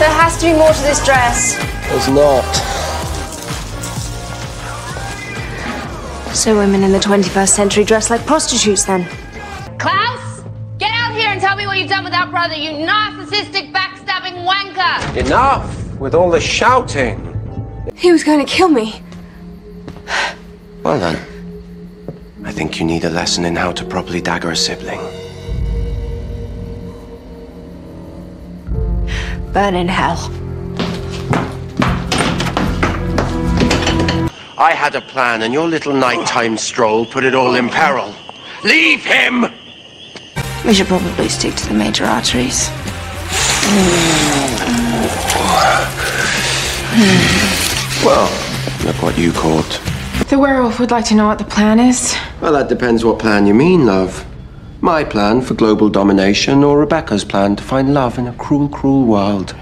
There has to be more to this dress. There's not. So women in the 21st century dress like prostitutes, then? Klaus, get out here and tell me what you've done with our brother, you narcissistic, backstabbing wanker! Enough with all the shouting. He was going to kill me. Well then, I think you need a lesson in how to properly dagger a sibling. Burn in hell. I had a plan, and your little nighttime stroll put it all in peril. Leave him! We should probably stick to the major arteries. Well, look what you caught. The werewolf would like to know what the plan is. Well, that depends what plan you mean, love. My plan for global domination, or Rebekah's plan to find love in a cruel, cruel world.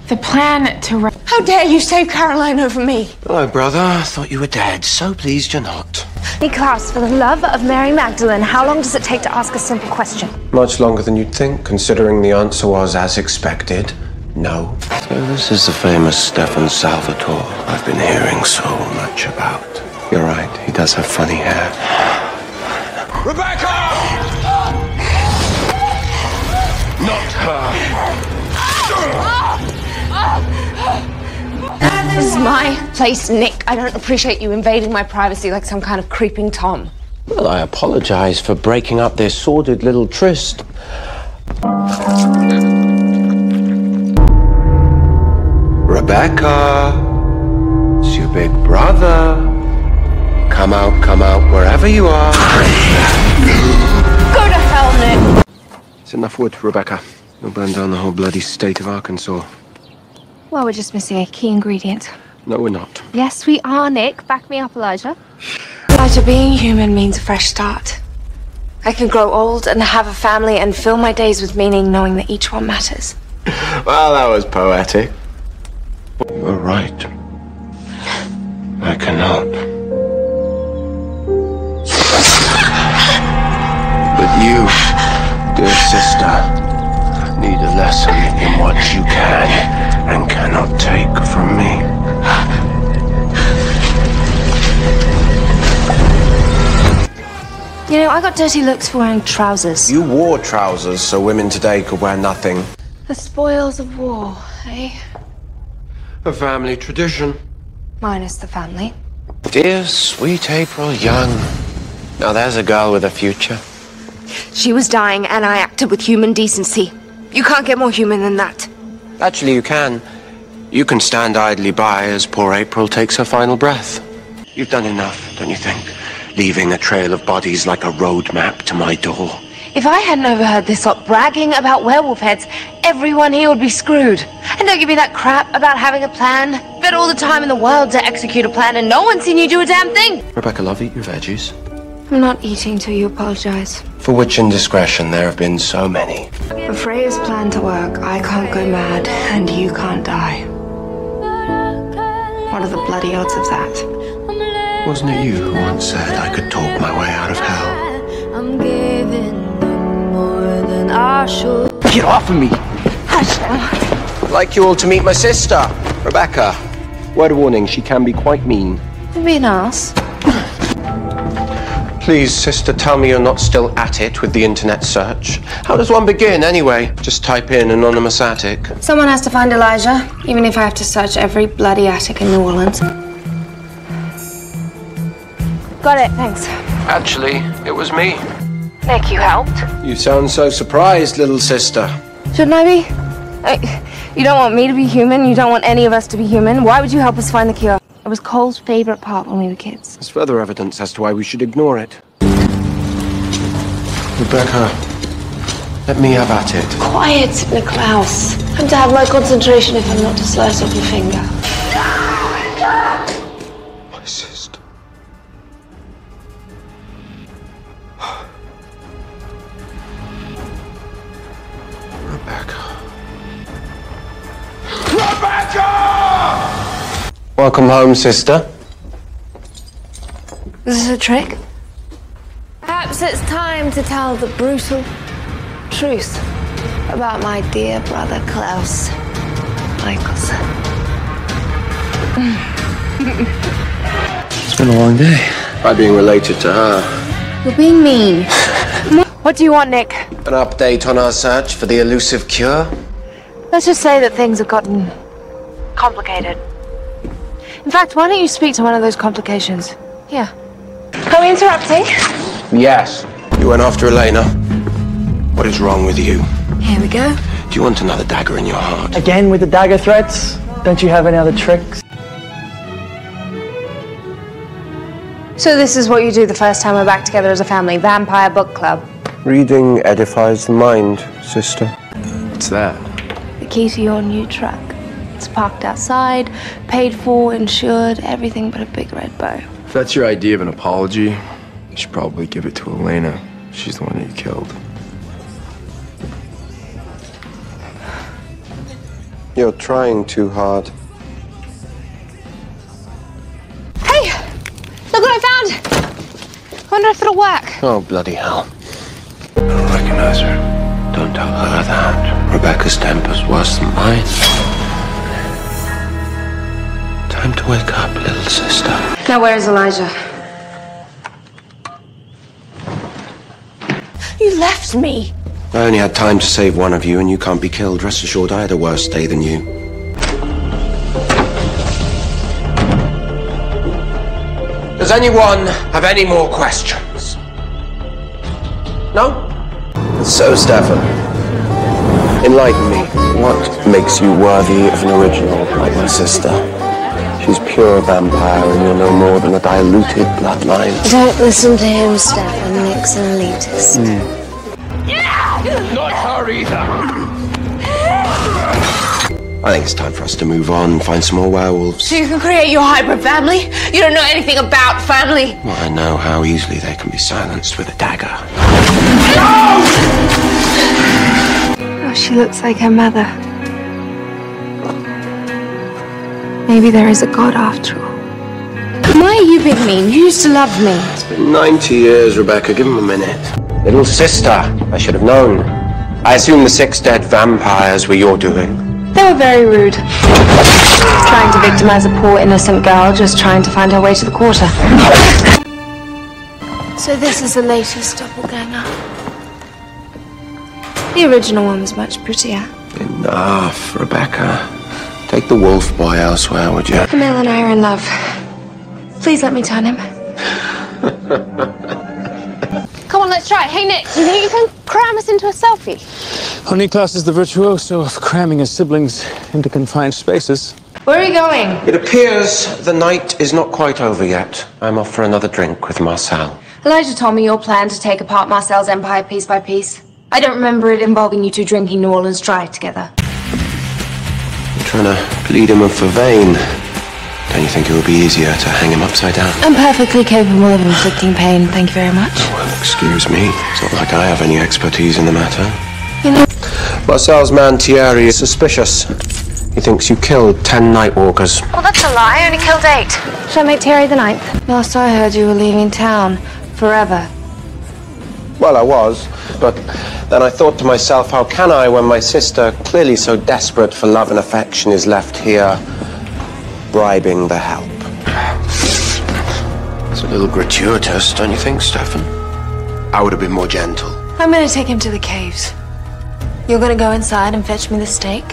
The plan to... How dare you save Caroline over me? Hello, brother. I thought you were dead. So pleased you're not. Hey, Klaus, for the love of Mary Magdalene, how long does it take to ask a simple question? Much longer than you'd think, considering the answer was, as expected, no. So this is the famous Stefan Salvatore I've been hearing so much about. You're right, he does have funny hair. Rebekah! Not her! This is my place, Nick. I don't appreciate you invading my privacy like some kind of creeping Tom. Well, I apologize for breaking up their sordid little tryst. Rebekah, it's your big brother. Come out, wherever you are. Go to hell, Nick! It's enough wood, Rebekah. You'll burn down the whole bloody state of Arkansas. Well, we're just missing a key ingredient. No, we're not. Yes, we are, Nick. Back me up, Elijah. Elijah, being human means a fresh start. I can grow old and have a family and fill my days with meaning, knowing that each one matters. Well, that was poetic. You're right. I cannot. But you, dear sister, need a lesson in what you can and cannot take from me. You know, I got dirty looks for wearing trousers. You wore trousers so women today could wear nothing. The spoils of war, eh? A family tradition. Minus the family. Dear sweet April Young. Now there's a girl with a future. She was dying and I acted with human decency. You can't get more human than that. Actually, you can. You can stand idly by as poor April takes her final breath. You've done enough, don't you think? Leaving a trail of bodies like a road map to my door. If I hadn't overheard this lot bragging about werewolf heads, everyone here would be screwed. And don't give me that crap about having a plan. Bet all the time in the world to execute a plan and no one's seen you do a damn thing. Rebekah, love, eat your veggies. I'm not eating till you apologize. For which indiscretion there have been so many. For Freya's plan to work, I can't go mad and you can't die. What are the bloody odds of that? Wasn't it you who once said I could talk my way out of hell? I'm giving them more than I should. Get off of me! Hush now. I'd like you all to meet my sister, Rebekah. Word of warning, she can be quite mean. Don't be an ass. Please, sister, tell me you're not still at it with the internet search. How does one begin, anyway? Just type in anonymous attic. Someone has to find Elijah, even if I have to search every bloody attic in New Orleans. Got it, thanks. Actually, it was me. Nick, you helped? You sound so surprised, little sister. Shouldn't I be? You don't want me to be human, you don't want any of us to be human. Why would you help us find the cure? It was Cole's favorite part when we were kids. There's further evidence as to why we should ignore it. Rebekah, let me have at it. Quiet, Klaus. I'm to have my concentration if I'm not to slice off your finger. My sister. Rebekah. Rebekah! Welcome home, sister. Is this a trick? Perhaps it's time to tell the brutal truth about my dear brother Klaus. Michael's. It's been a long day. By being related to her. You're being mean. What do you want, Nick? An update on our search for the elusive cure? Let's just say that things have gotten complicated. In fact, why don't you speak to one of those complications? Here. Are we interrupting? Yes. You went after Elena. What is wrong with you? Here we go. Do you want another dagger in your heart? Again with the dagger threats? Don't you have any other tricks? So this is what you do the first time we're back together as a family. Vampire book club. Reading edifies the mind, sister. What's that? The key to your new truck. It's parked outside, paid for, insured, everything but a big red bow. If that's your idea of an apology, you should probably give it to Elena. She's the one that you killed. You're trying too hard. Hey! Look what I found! Wonder if it'll work. Oh, bloody hell. I don't recognize her. Don't tell her that. Rebecca's temper's worse than mine. Time to wake up, little sister. Now where's Elijah? You left me. I only had time to save one of you, and you can't be killed. Rest assured, I had a worse day than you. Does anyone have any more questions? No? So, Stefan, enlighten me. What makes you worthy of an original like my sister? She's pure vampire, and you're no more than a diluted bloodline. Don't listen to him, Stefan. Nick's an elitist. Not her either. I think it's time for us to move on and find some more werewolves. So you can create your hybrid family? You don't know anything about family. Well, I know how easily they can be silenced with a dagger. Oh, she looks like her mother. Maybe there is a God after all. Why are you being mean? You used to love me. It's been 90 years, Rebecca. Give him a minute. Little sister, I should have known. I assume the 6 dead vampires were your doing. They were very rude. Trying to victimize a poor innocent girl, just trying to find her way to the quarter. So this is the latest doppelganger. The original one was much prettier. Enough, Rebecca. Take the wolf boy elsewhere, would you? Camille and I are in love. Please let me turn him. Come on, let's try it. Hey, Nick, do you think you can cram us into a selfie? Only Klaus is the virtuoso of cramming his siblings into confined spaces. Where are you going? It appears the night is not quite over yet. I'm off for another drink with Marcel. Elijah told me your plan to take apart Marcel's empire piece by piece. I don't remember it involving you two drinking New Orleans Dry together. I'm trying to plead him for vain. Don't you think it would be easier to hang him upside down? I'm perfectly capable of inflicting pain, thank you very much. Well, excuse me. It's not like I have any expertise in the matter. You know... Marcel's man Thierry is suspicious. He thinks you killed 10 Nightwalkers. Well, that's a lie. I only killed 8. Shall I make Thierry the 9th? Last I heard, you were leaving town. Forever. Well, I was, but then I thought to myself, how can I when my sister, clearly so desperate for love and affection, is left here bribing the help? It's a little gratuitous, don't you think, Stefan? I would have been more gentle. I'm going to take him to the caves. You're going to go inside and fetch me the steak.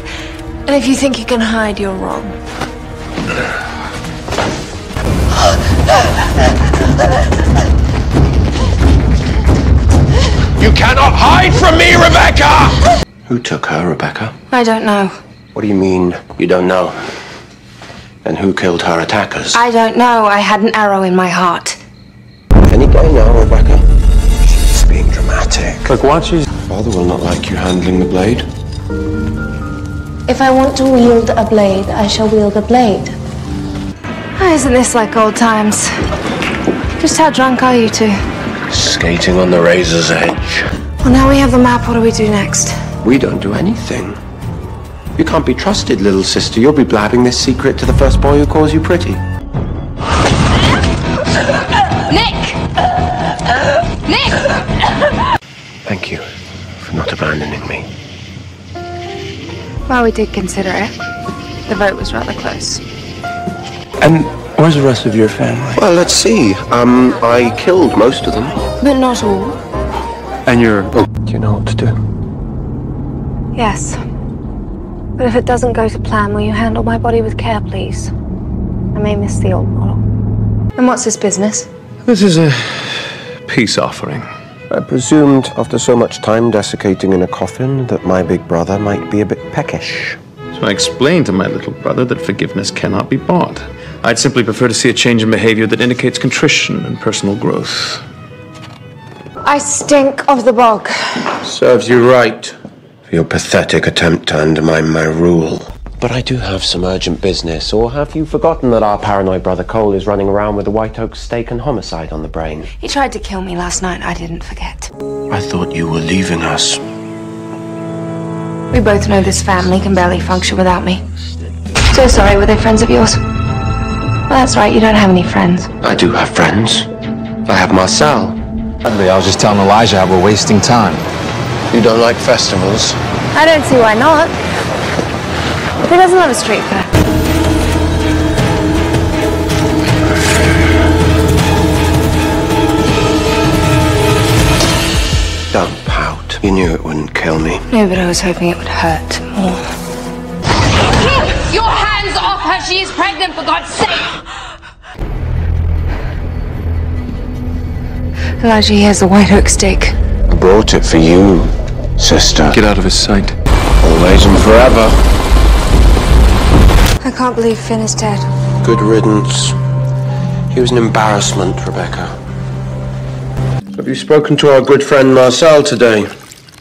And if you think you can hide, you're wrong. You cannot hide from me, Rebecca! Who took her, Rebecca? I don't know. What do you mean, you don't know? And who killed her attackers? I don't know. I had an arrow in my heart. Any day now, Rebecca. She's being dramatic. Look, watch you. Father will not like you handling the blade. If I want to wield a blade, I shall wield a blade. Oh, isn't this like old times? Just how drunk are you two? Skating on the razor's edge. Well, now we have the map. What do we do next? We don't do anything. You can't be trusted, little sister. You'll be blabbing this secret to the first boy who calls you pretty. Nick! Nick! Thank you for not abandoning me. Well, we did consider it. The vote was rather close. And where's the rest of your family? Well, let's see. I killed most of them. But not all. And you're... Oh, do you know what to do? Yes. But if it doesn't go to plan, will you handle my body with care, please? I may miss the old model. And what's this business? This is a peace offering. I presumed after so much time desiccating in a coffin that my big brother might be a bit peckish. So I explained to my little brother that forgiveness cannot be bought. I'd simply prefer to see a change in behavior that indicates contrition and personal growth. I stink of the bog. Serves you right for your pathetic attempt to undermine my rule. But I do have some urgent business, or have you forgotten that our paranoid brother Cole is running around with a White Oak stake and homicide on the brain? He tried to kill me last night, I didn't forget. I thought you were leaving us. We both know this family can barely function without me. So sorry, were they friends of yours? Well, that's right, you don't have any friends. I do have friends. I have Marcel. I was just telling Elijah how we're wasting time. You don't like festivals? I don't see why not. Who doesn't love a street fair? Don't pout. You knew it wouldn't kill me. No, but I was hoping it would hurt more. Keep your hands off her! She is pregnant, for God's sake! Elijah, here's the White Oak stake. I brought it for you, sister. Get out of his sight. Always and forever. I can't believe Finn is dead. Good riddance. He was an embarrassment, Rebekah. Have you spoken to our good friend Marcel today?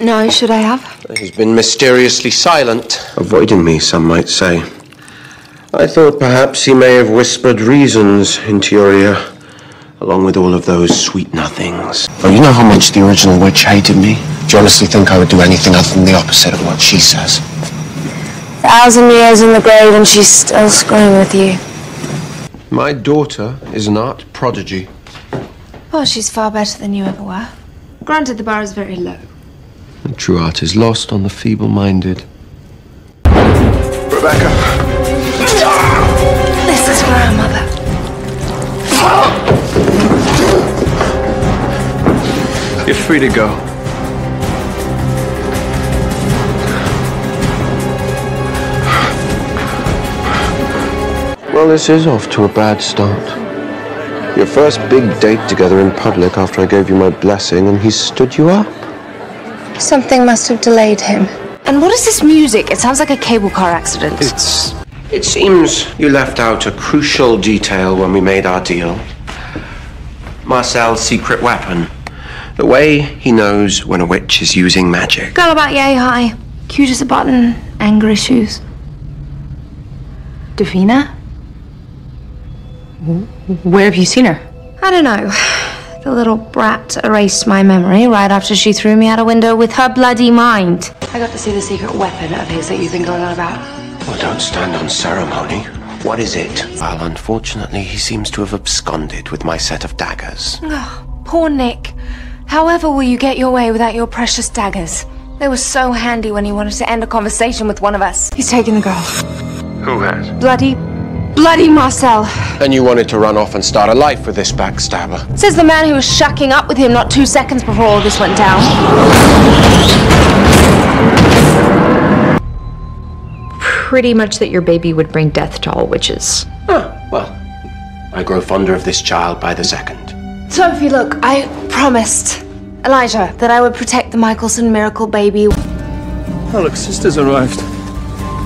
No, should I have? He's been mysteriously silent. Avoiding me, some might say. I thought perhaps he may have whispered reasons into your ear, along with all of those sweet nothings. Oh, you know how much the original witch hated me? Do you honestly think I would do anything other than the opposite of what she says? 1,000 years in the grave and she's still screwing with you. My daughter is an art prodigy. Well, she's far better than you ever were. Granted, the bar is very low. And true art is lost on the feeble-minded. Rebekah! This is for our mother. You're free to go. Well, this is off to a bad start. Your first big date together in public after I gave you my blessing, and he stood you up. Something must have delayed him. And what is this music? It sounds like a cable car accident. It seems you left out a crucial detail when we made our deal. Marcel's secret weapon. The way he knows when a witch is using magic. Girl about yay high. Cute as a button. Anger issues. Davina? Where have you seen her? I don't know. The little brat erased my memory right after she threw me out a window with her bloody mind. I got to see the secret weapon of his that you've been going on about. Well, don't stand on ceremony. What is it? Well, unfortunately, he seems to have absconded with my set of daggers. Oh, poor Nick. However will you get your way without your precious daggers? They were so handy when he wanted to end a conversation with one of us. He's taken the girl. Who has? Bloody Marcel. And you wanted to run off and start a life with this backstabber. Says the man who was shucking up with him not 2 seconds before all this went down. Pretty much that your baby would bring death to all witches. Ah, well, I grow fonder of this child by the second. Sophie, look, I promised Elijah that I would protect the Michelson miracle baby. Oh, look, sister's arrived.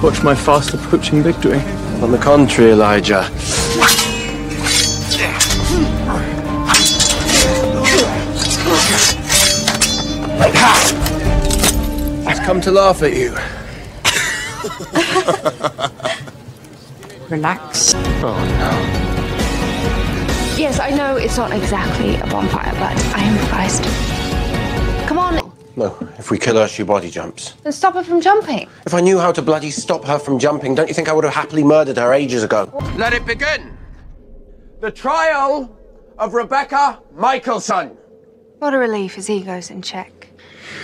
Watch my fast approaching victory. On the contrary, Elijah. He's come to laugh at you. Relax. Oh, no. Yes, I know it's not exactly a bonfire, but I improvised. Come on. No, if we kill her, she body jumps. Then stop her from jumping. If I knew how to bloody stop her from jumping, don't you think I would have happily murdered her ages ago? Let it begin! The trial of Rebekah Michelson. What a relief, his ego's in check.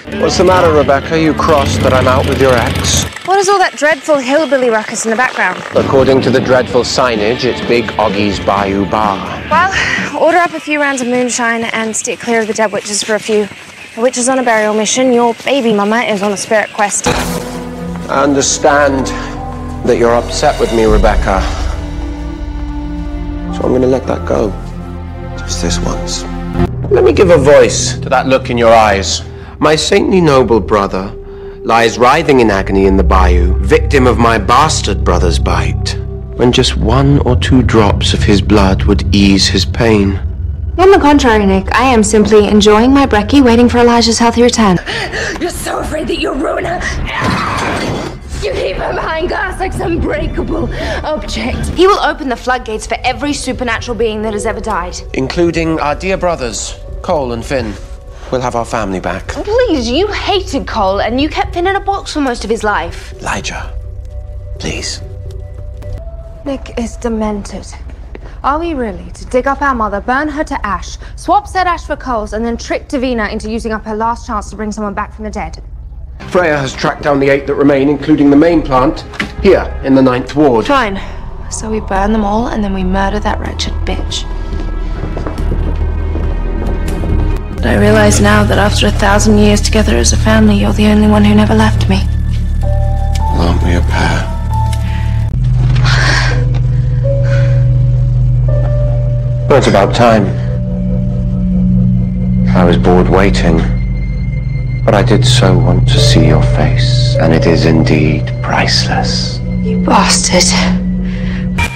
What's the matter, Rebekah? You crossed that I'm out with your ex? What is all that dreadful hillbilly ruckus in the background? According to the dreadful signage, it's Big Oggy's Bayou Bar. Well, order up a few rounds of moonshine and steer clear of the dead witches for a few. The witch is on a burial mission. Your baby mama is on a spirit quest. I understand that you're upset with me, Rebekah. So I'm going to let that go. Just this once. Let me give a voice to that look in your eyes. My saintly noble brother lies writhing in agony in the bayou, victim of my bastard brother's bite, when just 1 or 2 drops of his blood would ease his pain. On the contrary, Nick, I am simply enjoying my brekkie, waiting for Elijah's healthy return. You're so afraid that you'll ruin her. You keep her behind glass like some breakable object. He will open the floodgates for every supernatural being that has ever died. Including our dear brothers, Cole and Finn. We'll have our family back. Please, you hated Cole and you kept Finn in a box for most of his life. Elijah, please. Nick is demented. Are we really to dig up our mother, burn her to ash, swap said ash for coals, and then trick Davina into using up her last chance to bring someone back from the dead? Freya has tracked down the 8 that remain, including the main plant, here in the 9th ward. Fine. So we burn them all and then we murder that wretched bitch. But I realize now that after 1,000 years together as a family, you're the only one who never left me. Aren't we a pair? Well, it's about time. I was bored waiting, but I did so want to see your face, and it is indeed priceless. You bastard.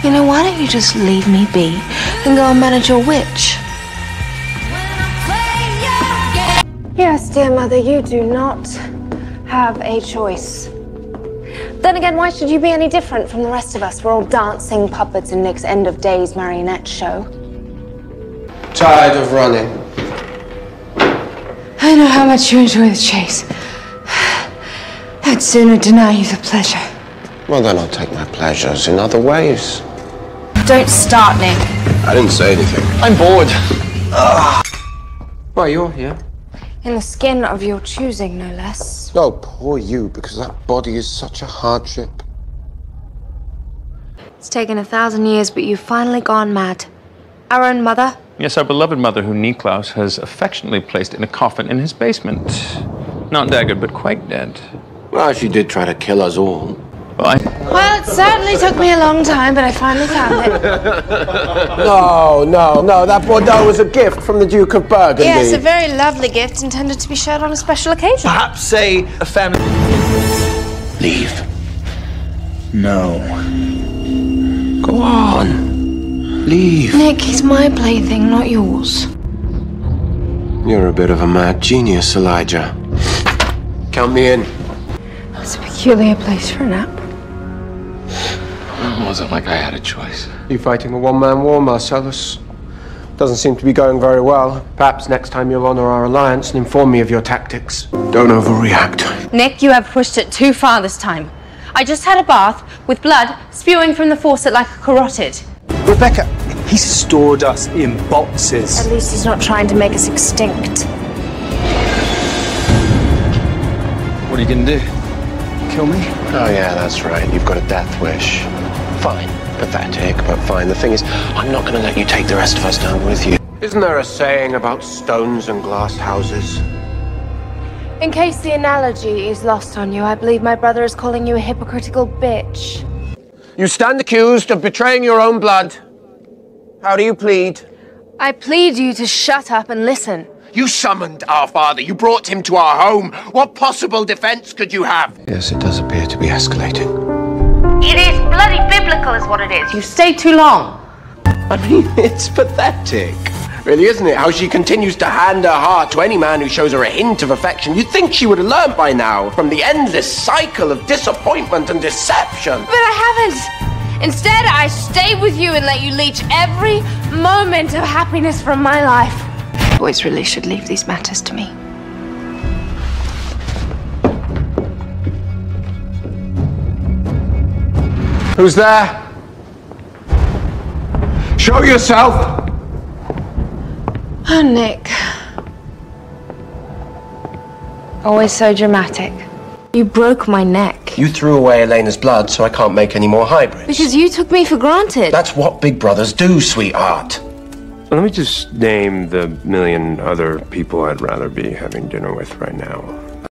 You know, why don't you just leave me be and go and manage your witch? Yes, dear mother, you do not have a choice. Then again, why should you be any different from the rest of us? We're all dancing puppets in Nick's end of days marionette show. Tired of running. I know how much you enjoy the chase. I'd sooner deny you the pleasure. Well, then I'll take my pleasures in other ways. Don't start, Nick. I didn't say anything. I'm bored. Why, you're here. In the skin of your choosing, no less. Oh, poor you, because that body is such a hardship. It's taken 1,000 years, but you've finally gone mad. Our own mother? Yes, our beloved mother, who Niklaus has affectionately placed in a coffin in his basement. Not daggered, but quite dead. Well, she did try to kill us all. Well, Well, it certainly took me a long time, but I finally found it. No, that Bordeaux was a gift from the Duke of Burgundy. Yes, a very lovely gift intended to be shared on a special occasion. Perhaps say a family. Leave. No. Go on. Leave. Nick, he's my plaything, not yours. You're a bit of a mad genius, Elijah. Count me in. It's a peculiar place for a nap. It wasn't like I had a choice. You fighting a one-man war, Marcellus? Doesn't seem to be going very well. Perhaps next time you'll honor our alliance and inform me of your tactics. Don't overreact. Nick, you have pushed it too far this time. I just had a bath with blood spewing from the faucet like a carotid. Rebekah, he stored us in boxes. At least he's not trying to make us extinct. What are you gonna do? Kill me? Oh yeah, that's right. You've got a death wish. Fine. Pathetic, but fine. The thing is, I'm not going to let you take the rest of us down with you. Isn't there a saying about stones and glass houses? In case the analogy is lost on you, I believe my brother is calling you a hypocritical bitch. You stand accused of betraying your own blood. How do you plead? I plead you to shut up and listen. You summoned our father. You brought him to our home. What possible defense could you have? Yes, it does appear to be escalating. It is bloody biblical is what it is. You stay too long. I mean, it's pathetic. Really, isn't it? How she continues to hand her heart to any man who shows her a hint of affection. You'd think she would have learned by now from the endless cycle of disappointment and deception. But I haven't. Instead, I stayed with you and let you leech every moment of happiness from my life. Boys really should leave these matters to me. Who's there? Show yourself! Oh, Nick. Always so dramatic. You broke my neck. You threw away Elena's blood, so I can't make any more hybrids. Because you took me for granted. That's what big brothers do, sweetheart. Let me just name the million other people I'd rather be having dinner with right now.